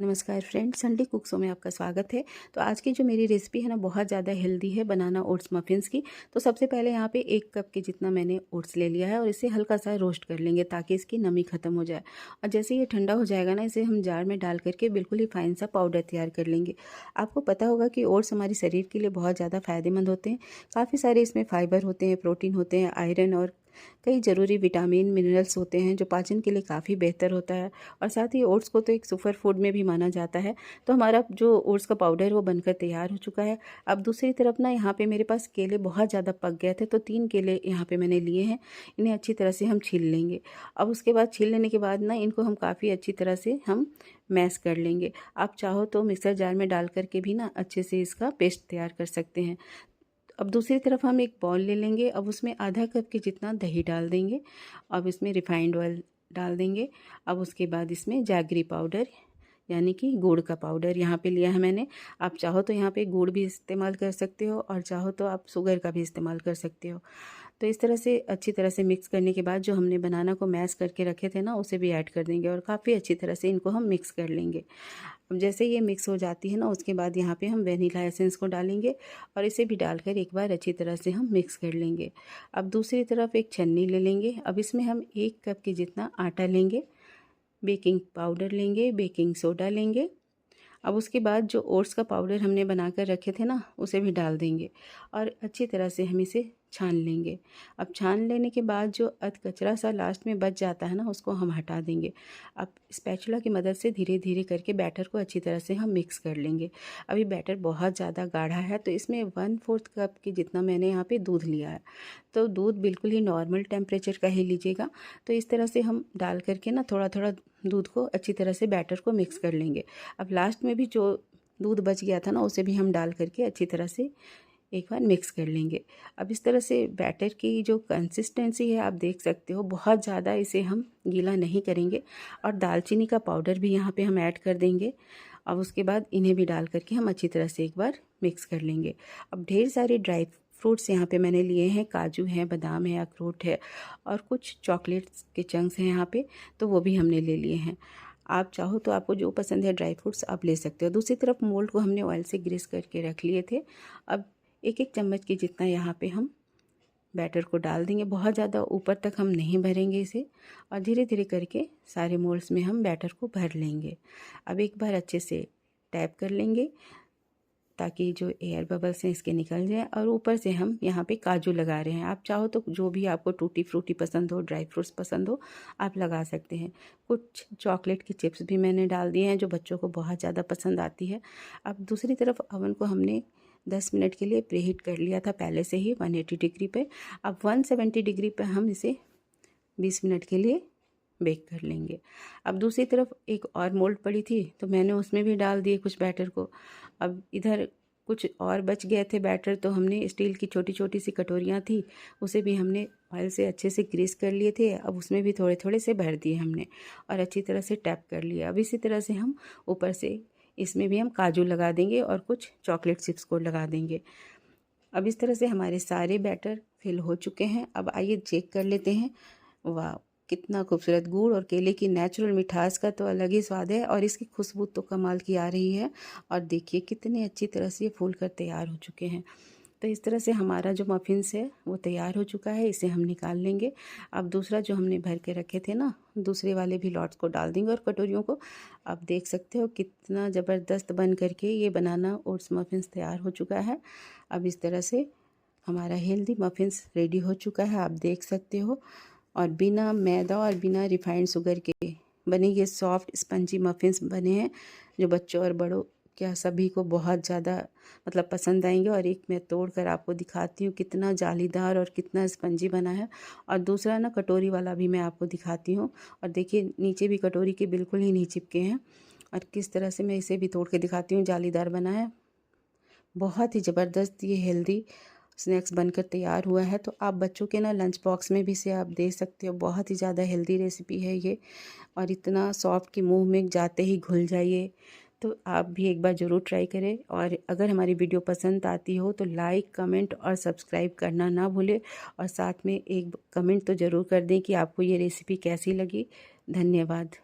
नमस्कार friends, Sunday कुक्सो में आपका स्वागत है। तो आज की जो मेरी रेसिपी है ना, बहुत ज़्यादा हेल्दी है, बनाना ओट्स मफ़िन्स की। तो सबसे पहले यहाँ पे 1 कप के जितना मैंने ओट्स ले लिया है और इसे हल्का सा रोस्ट कर लेंगे ताकि इसकी नमी ख़त्म हो जाए। और जैसे ये ठंडा हो जाएगा ना, इसे हम जार में डाल करके बिल्कुल ही फाइन सा पाउडर तैयार कर लेंगे। आपको पता होगा कि ओट्स हमारे शरीर के लिए बहुत ज़्यादा फ़ायदेमंद होते हैं। काफ़ी सारे इसमें फाइबर होते हैं, प्रोटीन होते हैं, आयरन और कई ज़रूरी विटामिन मिनरल्स होते हैं जो पाचन के लिए काफ़ी बेहतर होता है। और साथ ही ओट्स को तो एक सुपर फूड में भी माना जाता है। तो हमारा जो ओट्स का पाउडर है वो बनकर तैयार हो चुका है। अब दूसरी तरफ ना, यहाँ पे मेरे पास केले बहुत ज़्यादा पक गए थे, तो 3 केले यहाँ पे मैंने लिए हैं। इन्हें अच्छी तरह से हम छील लेंगे। अब उसके बाद छील लेने के बाद ना, इनको हम काफ़ी अच्छी तरह से हम मैश कर लेंगे। आप चाहो तो मिक्सर जार में डाल करके भी ना अच्छे से इसका पेस्ट तैयार कर सकते हैं। अब दूसरी तरफ हम एक बाउल ले लेंगे। अब उसमें आधा कप के जितना दही डाल देंगे। अब इसमें रिफाइंड ऑयल डाल देंगे। अब उसके बाद इसमें जैगरी पाउडर यानी कि गुड़ का पाउडर यहाँ पे लिया है मैंने। आप चाहो तो यहाँ पे गुड़ भी इस्तेमाल कर सकते हो और चाहो तो आप शुगर का भी इस्तेमाल कर सकते हो। तो इस तरह से अच्छी तरह से मिक्स करने के बाद जो हमने बनाना को मैश करके रखे थे ना, उसे भी ऐड कर देंगे और काफ़ी अच्छी तरह से इनको हम मिक्स कर लेंगे। अब जैसे ये मिक्स हो जाती है ना, उसके बाद यहाँ पे हम वेनिला एसेंस को डालेंगे और इसे भी डालकर एक बार अच्छी तरह से हम मिक्स कर लेंगे। अब दूसरी तरफ एक छन्नी ले लेंगे। अब इसमें हम 1 कप के जितना आटा लेंगे, बेकिंग पाउडर लेंगे, बेकिंग सोडा लेंगे। अब उसके बाद जो ओट्स का पाउडर हमने बना कर रखे थे ना, उसे भी डाल देंगे और अच्छी तरह से हम इसे छान लेंगे। अब छान लेने के बाद जो अध कचरा सा लास्ट में बच जाता है ना, उसको हम हटा देंगे। अब स्पैचुला की मदद से धीरे धीरे करके बैटर को अच्छी तरह से हम मिक्स कर लेंगे। अभी बैटर बहुत ज़्यादा गाढ़ा है, तो इसमें 1/4 कप के जितना मैंने यहाँ पे दूध लिया है। तो दूध बिल्कुल ही नॉर्मल टेम्परेचर का ही लीजिएगा। तो इस तरह से हम डाल करके ना, थोड़ा थोड़ा दूध को अच्छी तरह से बैटर को मिक्स कर लेंगे। अब लास्ट में भी जो दूध बच गया था ना, उसे भी हम डाल करके अच्छी तरह से एक बार मिक्स कर लेंगे। अब इस तरह से बैटर की जो कंसिस्टेंसी है आप देख सकते हो, बहुत ज़्यादा इसे हम गीला नहीं करेंगे। और दालचीनी का पाउडर भी यहाँ पे हम ऐड कर देंगे। अब उसके बाद इन्हें भी डाल करके हम अच्छी तरह से एक बार मिक्स कर लेंगे। अब ढेर सारे ड्राई फ्रूट्स यहाँ पे मैंने लिए हैं, काजू हैं, बादाम है, अखरोट है और कुछ चॉकलेट्स के चंक्स हैं यहाँ पे, तो वो भी हमने ले लिए हैं। आप चाहो तो आपको जो पसंद है ड्राई फ्रूट्स आप ले सकते हो। दूसरी तरफ मोल्ड को हमने ऑयल से ग्रीस करके रख लिए थे। अब 1-1 चम्मच की जितना यहाँ पे हम बैटर को डाल देंगे। बहुत ज़्यादा ऊपर तक हम नहीं भरेंगे इसे और धीरे धीरे करके सारे मोल्ड्स में हम बैटर को भर लेंगे। अब एक बार अच्छे से टैप कर लेंगे ताकि जो एयर बबल्स हैं इसके निकल जाए। और ऊपर से हम यहाँ पे काजू लगा रहे हैं। आप चाहो तो जो भी आपको टूटी फ्रूटी पसंद हो, ड्राई फ्रूट्स पसंद हो, आप लगा सकते हैं। कुछ चॉकलेट की चिप्स भी मैंने डाल दिए हैं जो बच्चों को बहुत ज़्यादा पसंद आती है। अब दूसरी तरफ अवन को हमने 10 मिनट के लिए प्रीहीट कर लिया था पहले से ही 180 डिग्री पे। अब 170 डिग्री पे हम इसे 20 मिनट के लिए बेक कर लेंगे। अब दूसरी तरफ एक और मोल्ड पड़ी थी, तो मैंने उसमें भी डाल दिए कुछ बैटर को। अब इधर कुछ और बच गए थे बैटर, तो हमने स्टील की छोटी छोटी सी कटोरियाँ थी, उसे भी हमने ऑयल से अच्छे से ग्रीस कर लिए थे। अब उसमें भी थोड़े थोड़े से भर दिए हमने और अच्छी तरह से टैप कर लिया। अब इसी तरह से हम ऊपर से इसमें भी हम काजू लगा देंगे और कुछ चॉकलेट चिप्स को लगा देंगे। अब इस तरह से हमारे सारे बैटर फिल हो चुके हैं। अब आइए चेक कर लेते हैं। वाह, कितना खूबसूरत! गुड़ और केले की नेचुरल मिठास का तो अलग ही स्वाद है और इसकी खुशबू तो कमाल की आ रही है। और देखिए कितने अच्छी तरह से ये फूल कर तैयार हो चुके हैं। तो इस तरह से हमारा जो मफ़िन्स है वो तैयार हो चुका है। इसे हम निकाल लेंगे। अब दूसरा जो हमने भर के रखे थे ना, दूसरे वाले भी लॉट्स को डाल देंगे और कटोरियों को। आप देख सकते हो कितना ज़बरदस्त बन करके ये बनाना ओट्स मफ़िन्स तैयार हो चुका है। अब इस तरह से हमारा हेल्दी मफ़िन्स रेडी हो चुका है, आप देख सकते हो। और बिना मैदा और बिना रिफाइंड शुगर के बने ये सॉफ्ट स्पंजी मफ़िन्स बने हैं, जो बच्चों और बड़ों क्या सभी को बहुत ज़्यादा मतलब पसंद आएंगे। और एक मैं तोड़ कर आपको दिखाती हूँ कितना जालीदार और कितना स्पंजी बना है। और दूसरा ना कटोरी वाला भी मैं आपको दिखाती हूँ। और देखिए नीचे भी कटोरी के बिल्कुल ही नहीं चिपके हैं। और किस तरह से मैं इसे भी तोड़ के दिखाती हूँ, जालीदार बना है। बहुत ही ज़बरदस्त ये हेल्दी स्नैक्स बनकर तैयार हुआ है। तो आप बच्चों के ना लंच बॉक्स में भी इसे आप दे सकते हो। बहुत ही ज़्यादा हेल्दी रेसिपी है ये और इतना सॉफ्ट कि मुंह में जाते ही घुल जाइए। तो आप भी एक बार ज़रूर ट्राई करें। और अगर हमारी वीडियो पसंद आती हो तो लाइक, कमेंट और सब्सक्राइब करना ना भूलें। और साथ में एक कमेंट तो ज़रूर कर दें कि आपको ये रेसिपी कैसी लगी। धन्यवाद।